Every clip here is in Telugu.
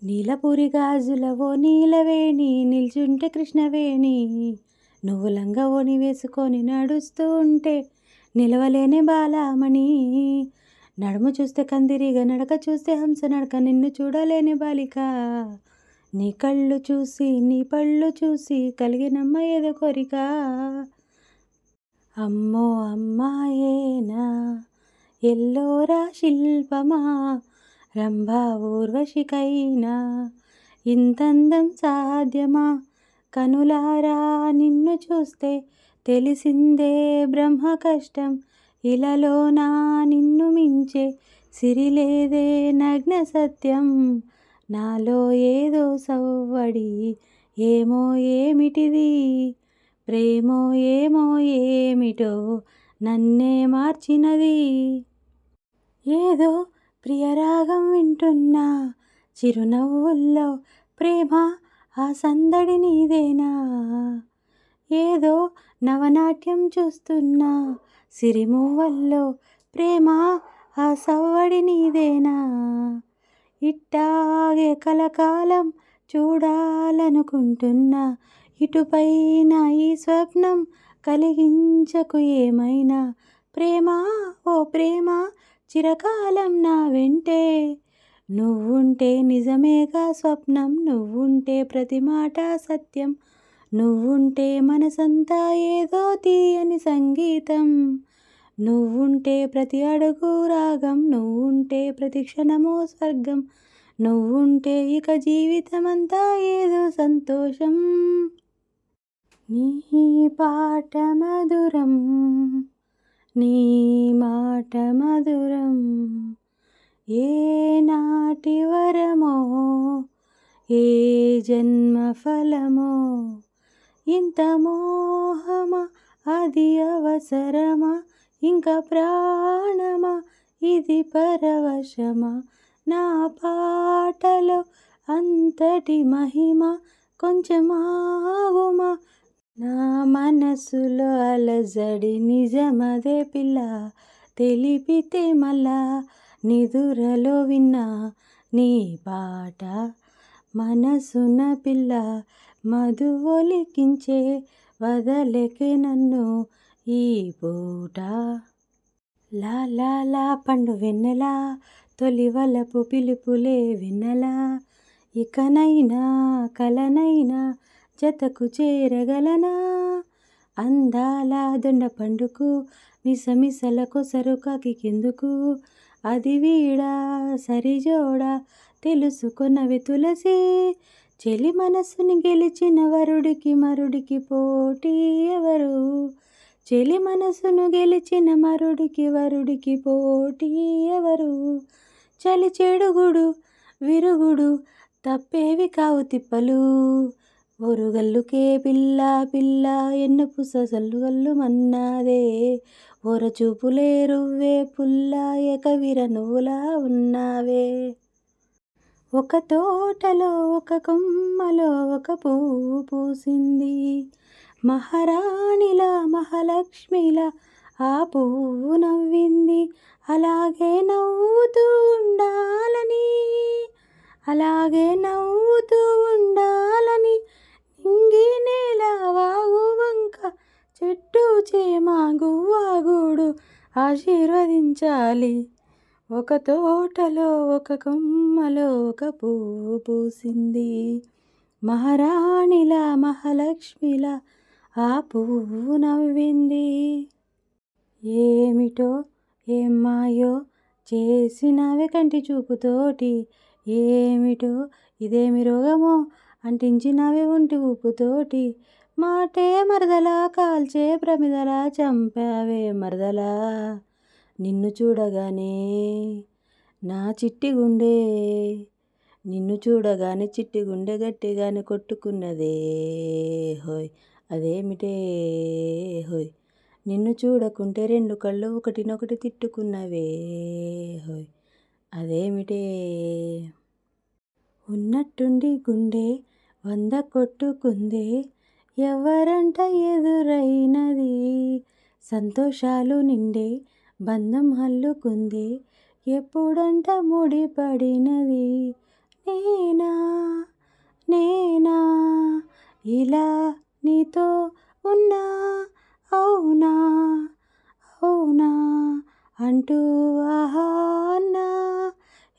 నీలపురి గాజులవో నీలవేణి నిల్చుంటే కృష్ణవేణి, నువ్వు లంగా ఓని వేసుకొని నడుస్తూ ఉంటే నిలవలేని బాలామణి. నడుము చూస్తే కందిరిగా నడక చూస్తే హంస నడక, నిన్ను చూడలేని బాలిక. నీ కళ్ళు చూసి నీ పళ్ళు చూసి కలిగినమ్మ ఏదో కోరిక. అమ్మో అమ్మాయేనా ఎల్లోరా శిల్పమా, రంభా ఊర్వశికైనా ఇంతందం సాధ్యమా. కనులారా నిన్ను చూస్తే తెలిసిందే బ్రహ్మ కష్టం, ఇలలోనా నిన్ను మించే సిరిలేదే నగ్న సత్యం. నాలో ఏదో సవ్వడి ఏమో ఏమిటిది, ప్రేమో ఏమో ఏమిటో నన్నే మార్చినది. ఏదో ప్రియరాగం వింటున్నా చిరునవ్వుల్లో ప్రేమ, ఆ సందడి నీదేనా. ఏదో నవనాట్యం చూస్తున్నా సిరిమువ్వల్లో ప్రేమ, ఆ సవ్వడి నీదేనా. ఇట్టాగే కలకాలం చూడాలనుకుంటున్నా, ఇటుపైన ఈ స్వప్నం కలిగించకు ఏమైనా. ప్రేమ ఓ ప్రేమ చిరకాలం నా వెంటే, నువ్వుంటే నిజమేగా స్వప్నం, నువ్వుంటే ప్రతి మాట సత్యం, నువ్వుంటే మనసంతా ఏదో తీయని సంగీతం, నువ్వుంటే ప్రతి అడుగు రాగం, నువ్వుంటే ప్రతి క్షణము స్వర్గం, నువ్వుంటే ఇక జీవితమంతా ఏదో సంతోషం. నీ పాట మధురం, నీ మాట మధురం, ఏ నాటి వరమో ఏ జన్మ ఫలమో. ఇంత మోహమా అది అవసరమా, ఇంకా ప్రాణమా ఇది పరవశమా. నా పాటలో అంతటి మహిమ కొంచెం ఆగుమా, నా మనసులో అలజడి నిజమదే పిల్ల, తెలిపితే మళ్ళా నిదురలో విన్నా నీ పాట. మనసున పిల్ల మధువొలికించే వదలకే నన్ను ఈ పూట. లా లా లా పండు వెన్నెలా తొలి వలపు పిలుపులే వెన్నెలా, ఇకనైనా కలనైనా జతకు చేరగలనా. అందాల దొండ పండుకు మిసమిసల కొసరు కాకికెందుకు, అది వీడా సరిజోడా తెలుసుకొనవే తులసి. చెలి మనసుని గెలిచిన వరుడికి మరుడికి పోటీ ఎవరు, చెలి మనసును గెలిచిన మరుడికి వరుడికి పోటీ ఎవరు. చలి చెడుగుడు విరుగుడు తప్పేవి కావు తిప్పలు, ఓరుగల్లుకే పిల్ల పిల్ల ఎన్నుపుస సల్లుగల్లు మన్నాదే. ఓరచూపులే రువ్వే పుల్ల ఏకవీర నువ్వులా ఉన్నావే. ఒక తోటలో ఒక కొమ్మలో ఒక పువ్వు పూసింది, మహారాణిలా మహాలక్ష్మిలా ఆ పువ్వు నవ్వింది. అలాగే నవ్వుతూ ఉండాలని, అలాగే నవ్వుతూ ఉండాలని, నింగి నేల వాగు వంక చెట్టు చేమ గువ్వాగూడు ఆశీర్వదించాలి. ఒక తోటలో ఒక కొమ్మలో ఒక పువ్వు పూసింది, మహారాణిలా మహాలక్ష్మిలా ఆ పువ్వు నవ్వింది. ఏమిటో ఏం మాయో చేసినవే కంటి చూపుతోటి, ఏమిటో ఇదేమి రోగమో అంటించినవే ఒంటి ఊపుతోటి. మాటే మరదలా కాల్చే ప్రమిదలా చంపావే మరదలా. నిన్ను చూడగానే నా చిట్టి గుండె, నిన్ను చూడగానే చిట్టి గుండె గట్టిగానే కొట్టుకున్నదే హోయ్, అదేమిటే హోయ్. నిన్ను చూడకుంటే రెండు కళ్ళు ఒకటినొకటి తిట్టుకున్నవే హోయ్, అదేమిటే. ఉన్నట్టుండి గుండె 100 కొట్టుకుందే, ఎవరంట ఎదురైనది. సంతోషాలు నిండే బంధం హల్లుకుందే, ఎప్పుడంట ముడిపడినది. నేనా నేనా ఇలా నీతో ఉన్నా అవునా అవునా అంటూ ఆహా అన్నా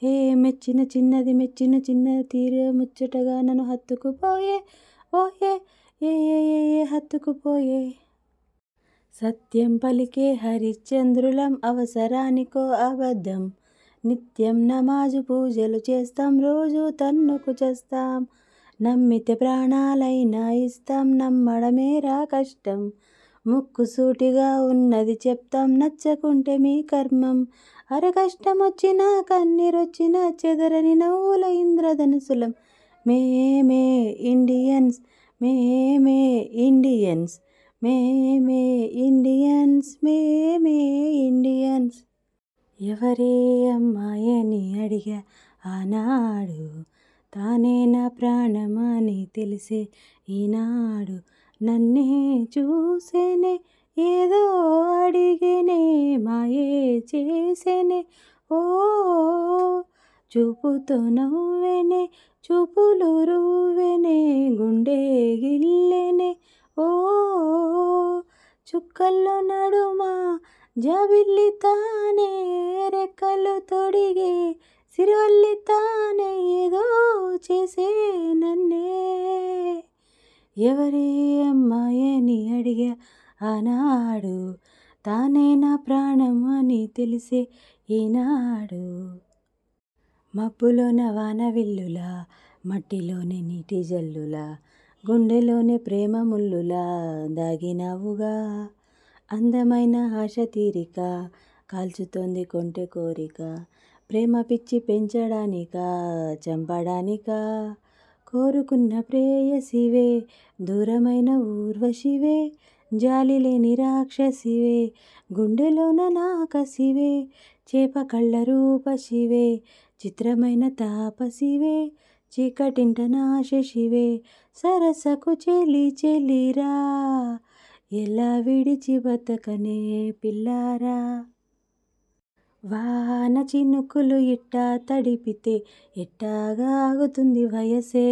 ఏ మెచ్చిన చిన్నది మెచ్చిన చిన్నది తీరే ముచ్చటగా నన్ను హత్తుకుపోయే ఓయే ఏ ఏ ఏ ఏ హత్తుకుపోయే సత్యం పలికే హరిశ్చంద్రులం అవసరానికో అబద్ధం నిత్యం నమాజు పూజలు చేస్తాం రోజు తన్నుకు చేస్తాం నమ్మితే ప్రాణాలైనా ఇస్తాం నమ్మడమేరా కష్టం ముక్కుసూటిగా ఉన్నది చెప్తాం నచ్చకుంటే మీ కర్మం అరే కష్టం వచ్చినా కన్నీరొచ్చినా చెదరని నవ్వుల ఇంద్రధనుసులం మేమే ఇండియన్స్ మేమే ఇండియన్స్ మేమే ఇండియన్స్ మేమే ఇండియన్స్ ఎవరే అమ్మాయని అడిగా ఆనాడు తానే నా ప్రాణమని తెలిసే ఈనాడు నన్నే చూసేనే ఏదో అడిగేనే మాయే చేసేనే ఓ చూపుతో నవ్వేనే చూపులు రువ్వేనే గుండె గిల్లెనే ఓ చుక్కల్లో నడుమా జాబిల్లి తానే రెక్కలు తొడిగే సిరివల్లి తానే ఏదో చేసే నన్నే ఎవరి అమ్మాయని అడిగా ఆనాడు తానే నా ప్రాణం అని తెలిసే ఈనాడు మబ్బులోన వానవిల్లులా మట్టిలోనే నీటి జల్లులా గుండెలోనే ప్రేమ ముల్లులా దాగినావుగా అందమైన ఆశ తీరిక కాల్చుతోంది కొంటె కోరిక ప్రేమ పిచ్చి పెంచడానికా చంపడానికా కోరుకున్న ప్రేయసివే దూరమైన ఊర్వశివే జాలి లేని రాక్షసివే గుండెలోన నాకసివే చేప కళ్ళ రూపశివే చిత్రమైన తాపసివే చీకటింట నాశశివే సరసకు చెలి చెలిరా ఎలా విడిచి బతకనే పిల్లారా వాన చినుకులు ఇట్టా తడిపితే ఎట్టాగా ఆగుతుంది వయసే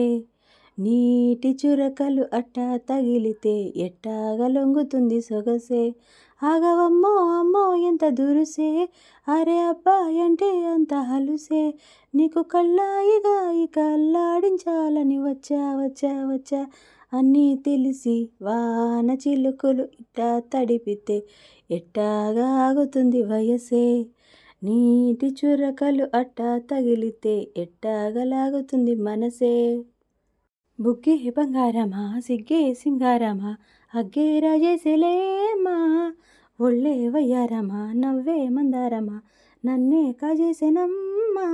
నీటి చురకలు అట్టా తగిలితే ఎట్టాగా లొంగుతుంది సొగసే ఆగవమ్మో అమ్మో ఎంత దురుసే అరే అబ్బాయి అంటే అంత హలుసే నీకు కళ్ళాయిగా ఇక అల్లాడించాలని వచ్చా వచ్చా వచ్చా అన్నీ తెలిసి వాన చిలుకలు ఇట్టా తడిపితే ఎట్టాగా ఆగుతుంది వయసే నీటి చురకలు అట్టా తగిలితే ఎట్టాగలాగుతుంది మనసే బుగ్గే బంగారమా సిగ్గే సింగారమా అగ్గే రాజేసేలేమా ఒళ్ళే వయ్యారమా నవ్వే మందారమా నన్నే కాజేసేనమ్మా